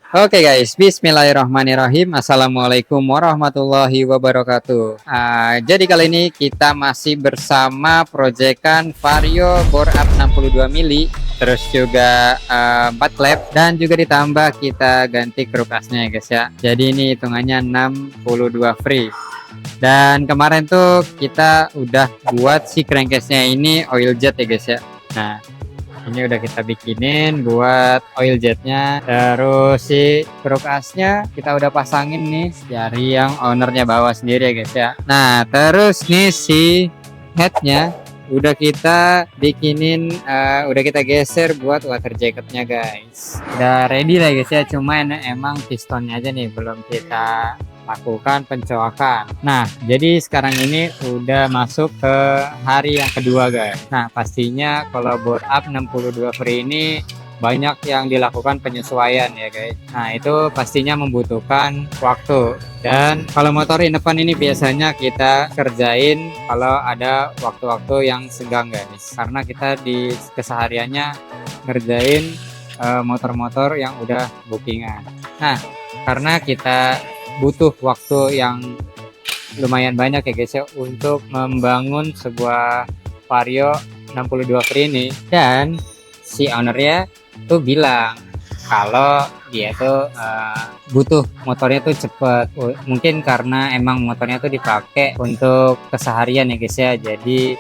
Oke guys, Bismillahirrahmanirrahim. Assalamualaikum warahmatullahi wabarakatuh. Jadi kali ini kita masih bersama proyekan Vario bore up 62 mili, terus juga 4 klep dan juga ditambah kita ganti krukasnya ya guys ya. Jadi ini hitungannya 62 free. Dan kemarin tuh kita udah buat si crankcase-nya ini oil jet ya guys ya. Nah, ini udah kita bikinin buat oil jetnya, terus si krukasnya kita udah pasangin nih dari yang ownernya bawa sendiri ya guys ya. Nah terus nih si headnya udah kita bikinin, udah kita geser buat water jacketnya guys. Udah ready lah guys ya, cuman emang pistonnya aja nih belum kita lakukan pencoakan. Nah, jadi sekarang ini udah masuk ke hari yang kedua guys. Nah, pastinya kalau bore up 62 free ini banyak yang dilakukan penyesuaian ya guys. Nah, itu pastinya membutuhkan waktu. Dan kalau motor in depan ini biasanya kita kerjain kalau ada waktu-waktu yang senggang guys. Karena kita di kesehariannya ngerjain motor-motor yang udah bookingan. Nah, karena kita butuh waktu yang lumayan banyak ya guys ya untuk membangun sebuah Vario 62 free ini, dan si ownernya tuh bilang kalau dia tuh butuh motornya tuh cepet. Mungkin karena emang motornya tuh dipakai untuk keseharian ya guys ya, jadi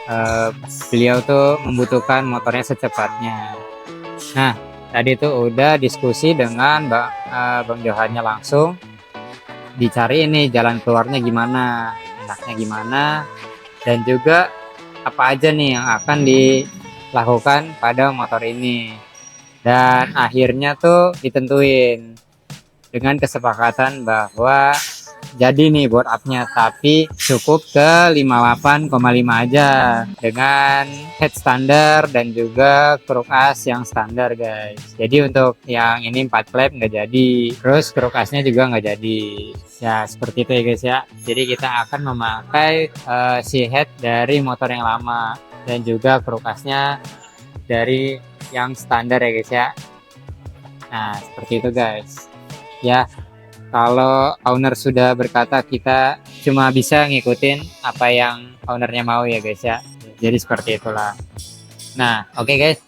beliau tuh membutuhkan motornya secepatnya. Nah, tadi tuh udah diskusi dengan Bang Johannya langsung, dicari ini jalan keluarnya gimana, enaknya gimana, dan juga apa aja nih yang akan dilakukan pada motor ini. Dan akhirnya tuh ditentuin dengan kesepakatan bahwa jadi nih board up-nya, tapi cukup ke 58,5 aja dengan head standar dan juga kruk as yang standar guys. Jadi untuk yang ini 4 klep nggak jadi, terus kruk asnya juga nggak jadi ya, seperti itu ya guys ya. Jadi kita akan memakai si head dari motor yang lama dan juga kruk asnya dari yang standar ya guys ya. Nah seperti itu guys ya. Kalau owner sudah berkata, kita cuma bisa ngikutin apa yang ownernya mau ya guys ya. Jadi seperti itulah. Nah oke guys,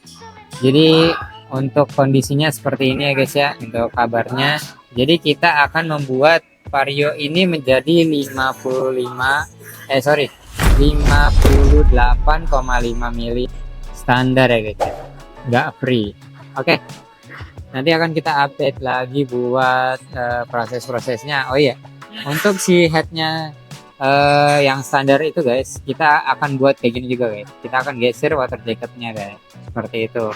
jadi untuk kondisinya seperti ini ya guys ya, untuk kabarnya. Jadi kita akan membuat Vario ini menjadi 58,5 mili standar ya guys ya, nggak free. Oke, nanti akan kita update lagi buat proses-prosesnya. Oh iya, untuk si headnya yang standar itu guys, kita akan buat kayak gini juga guys. Kita akan geser water jacketnya guys, seperti itu.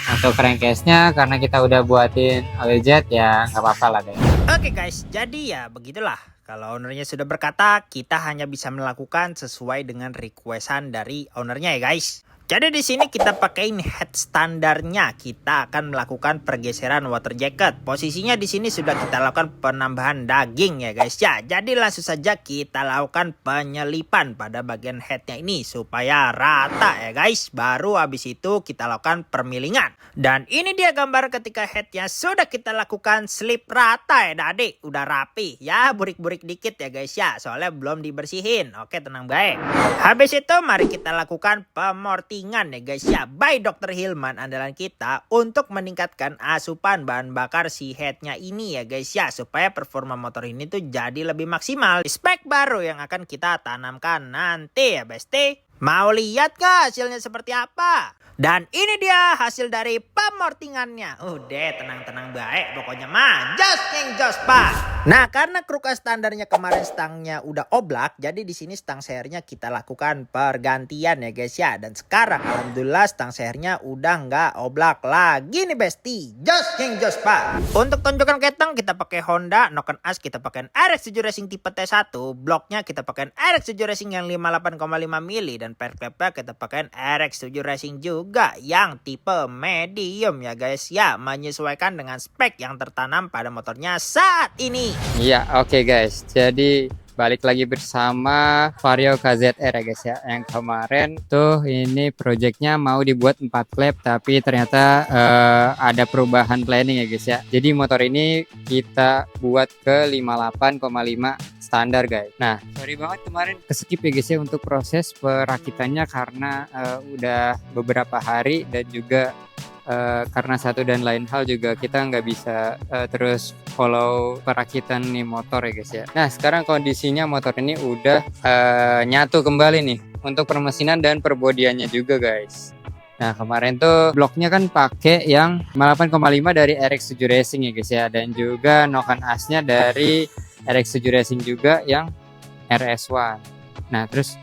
Untuk crankcase-nya karena kita udah buatin oil jet ya nggak apa-apa lah guys. Oke guys, jadi ya begitulah. Kalau ownernya sudah berkata, kita hanya bisa melakukan sesuai dengan requestan dari ownernya ya guys. Jadi di sini kita pakein head standarnya. Kita akan melakukan pergeseran water jacket. Posisinya di sini sudah kita lakukan penambahan daging ya guys ya. Jadi langsung saja kita lakukan penyelipan pada bagian headnya ini supaya rata ya guys. Baru habis itu kita lakukan permilingan. Dan ini dia gambar ketika headnya sudah kita lakukan slip rata ya adik. Udah rapi ya, burik-burik dikit ya guys ya. Soalnya belum dibersihin. Oke, tenang baik. Habis itu mari kita lakukan pemortingan ya guys ya, by Dr. Hilman andalan kita untuk meningkatkan asupan bahan bakar si headnya ini ya guys ya, supaya performa motor ini tuh jadi lebih maksimal. Spek baru yang akan kita tanamkan nanti ya besti. Mau lihat gak hasilnya seperti apa? Dan ini dia hasil dari pemortingannya. Udah tenang-tenang baik pokoknya mah. Jos pak. Nah karena kruk standarnya kemarin stangnya udah oblak, jadi di sini stang sernya kita lakukan pergantian ya guys ya. Dan sekarang alhamdulillah stang sernya udah nggak oblak lagi nih besti. Jos pak. Untuk tonjokan keteng kita pakai Honda, noken as kita pakai RX7 Racing tipe T1, bloknya kita pakai RX7 Racing yang 58,5 mili, dan per klepnya kita pakai RX7 Racing juga yang tipe medium ya guys ya, menyesuaikan dengan spek yang tertanam pada motornya saat ini. Iya, oke guys. Jadi balik lagi bersama Vario KZR ya guys ya. Yang kemarin tuh ini projectnya mau dibuat 4 lap, tapi ternyata ada perubahan planning ya guys ya. Jadi motor ini kita buat ke 58,5 standar guys. Nah, sorry banget kemarin keskip ya guys ya untuk proses perakitannya karena udah beberapa hari, dan juga karena satu dan lain hal juga kita nggak bisa terus follow perakitan nih motor ya guys ya. Nah, sekarang kondisinya motor ini udah nyatu kembali nih untuk permesinan dan perbodiannya juga guys. Nah, kemarin tuh bloknya kan pakai yang 58,5 dari RX7 Racing ya guys ya, dan juga noken asnya dari RX7 Racing juga yang RS1. Nah, terus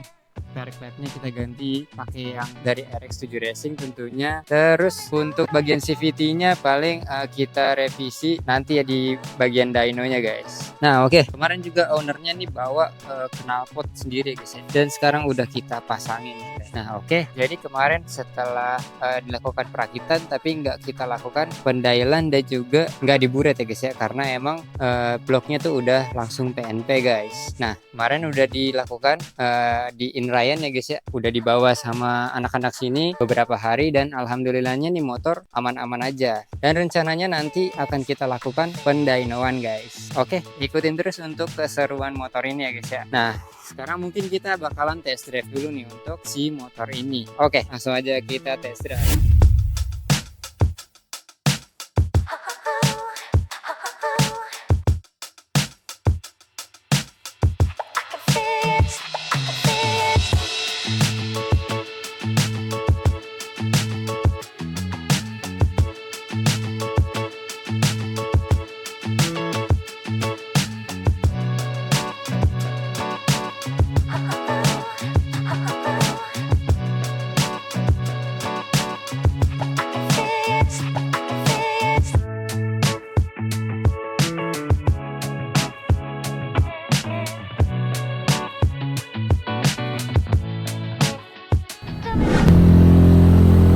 tarik klepnya kita ganti pakai yang dari RX7 Racing tentunya. Terus untuk bagian CVT-nya paling kita revisi nanti ya di bagian dynonya guys. Nah, oke. Kemarin juga ownernya nih bawa knalpot sendiri guys ya, dan sekarang udah kita pasangin guys. Nah, oke. Jadi kemarin setelah dilakukan perakitan tapi nggak kita lakukan pendailan dan juga nggak diburet ya guys ya, karena emang bloknya tuh udah langsung PNP guys. Nah, kemarin udah dilakukan di Inryan ya guys ya, udah dibawa sama anak-anak sini beberapa hari, dan alhamdulillahnya nih motor aman-aman aja, dan rencananya nanti akan kita lakukan pendainoan guys. Oke, ikutin terus untuk keseruan motor ini ya guys ya. Nah, sekarang mungkin kita bakalan test drive dulu nih untuk si motor ini. Oke, langsung aja kita test drive.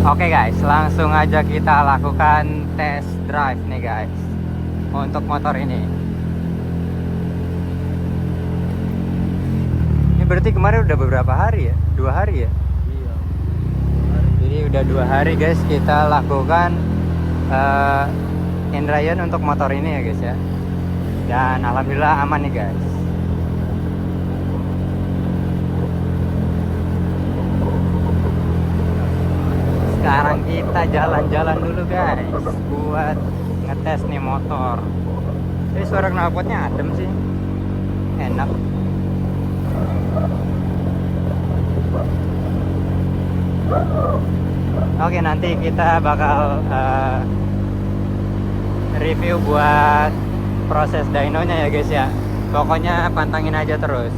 Oke guys, langsung aja kita lakukan test drive nih guys untuk motor ini. Ini berarti kemarin udah beberapa hari ya? 2 hari ya? Iya. Jadi udah 2 hari guys kita lakukan Inryan untuk motor ini ya guys ya. Dan alhamdulillah aman nih guys. Sekarang kita jalan-jalan dulu guys buat ngetes nih motor. Jadi suara knalpotnya adem sih, enak. Oke, nanti kita bakal review buat proses dynonya ya guys ya. Pokoknya pantangin aja terus.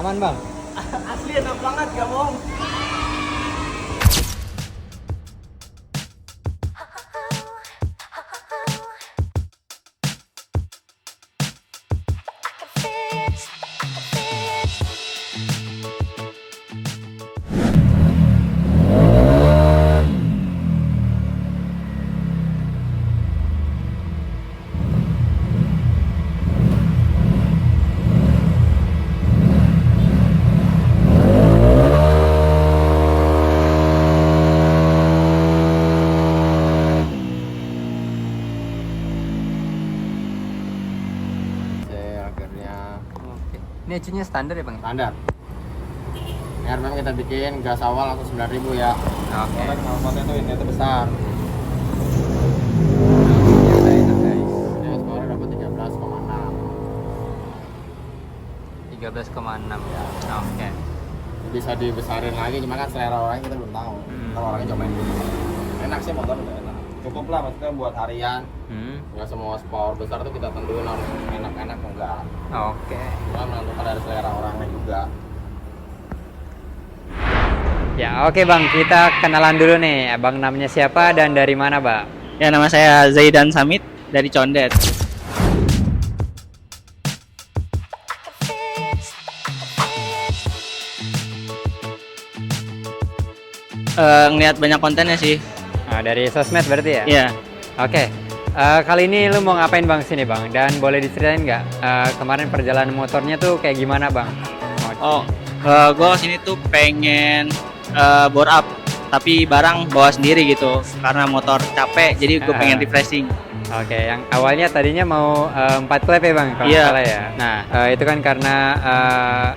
Aman bang? Asli enak banget, gak bohong. Ini ECU-nya standar ya bang? Standar. Air memang kita bikin gas awal langsung 9.000 ya. Oke. Soalnya knalpotnya tuh ini tuh besar. Dia skornya dapat 13,6 ya. Oke. Bisa dibesarin lagi, cuma kan selera orang kita belum tahu. Kalau orangnya cobain dulu. Enak sih motor, udah enak. cukup lah, maksudnya buat harian. Nggak semua power besar tuh kita tentuin harus enak-enak, enggak. Oke. Cuma menentukan dari selera orangnya juga. Ya oke Bang, kita kenalan dulu nih. Abang namanya siapa dan dari mana Bang? Ya, nama saya Zaidan Samit dari Condet. Ngeliat banyak kontennya sih. Nah, dari sosmed berarti ya? Iya. Oke. Kali ini lu mau ngapain Bang sini Bang? Dan boleh diceritain nggak kemarin perjalanan motornya tuh kayak gimana Bang? Oh, gue kesini tuh pengen bore up, tapi barang bawa sendiri gitu. Karena motor capek, jadi gue pengen refreshing. Oke, yang awalnya tadinya mau 4 klep ya Bang, kalau Iya. nggak salah ya. Nah, itu kan karena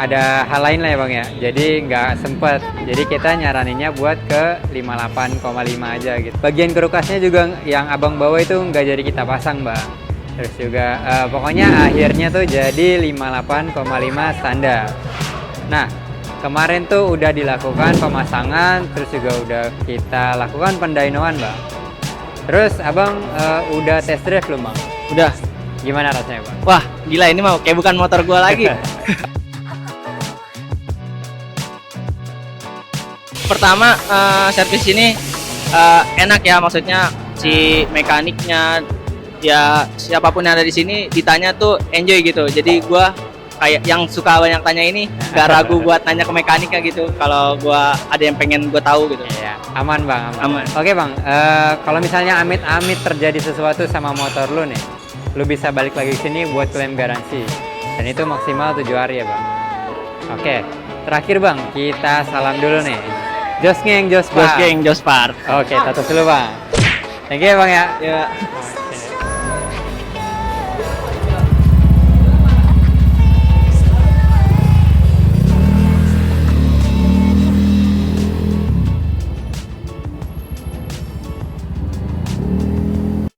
ada hal lain lah ya Bang ya. Jadi nggak sempet. Jadi kita nyaraninnya buat ke 58,5 aja gitu. Bagian kerukasnya juga yang Abang bawa itu nggak jadi kita pasang Bang. Terus juga pokoknya akhirnya tuh jadi 58,5 standar. Nah, kemarin tuh udah dilakukan pemasangan, terus juga udah kita lakukan pendainoan Bang. Terus Abang udah test drive belum Bang? Udah. Gimana rasanya Bang? Wah, gila, ini mah kayak bukan motor gue lagi. Pertama, servis ini enak ya, maksudnya si mekaniknya, ya siapapun yang ada di sini ditanya tuh enjoy gitu. Jadi gua kayak yang suka banyak tanya ini gak ragu buat nanya ke mekaniknya gitu. Kalau gua ada yang pengen gua tahu gitu. Iya, aman Bang, Aman. Oke Bang, kalau misalnya amit-amit terjadi sesuatu sama motor lu nih, lu bisa balik lagi ke sini buat klaim garansi. Dan itu maksimal 7 hari ya Bang. Oke, terakhir Bang, kita salam dulu nih. Jos Ngeng, Jos Bos Par. geng, Jospar. Oke, tatus dulu Bang. Thank you ya Bang ya. Ya. Oke.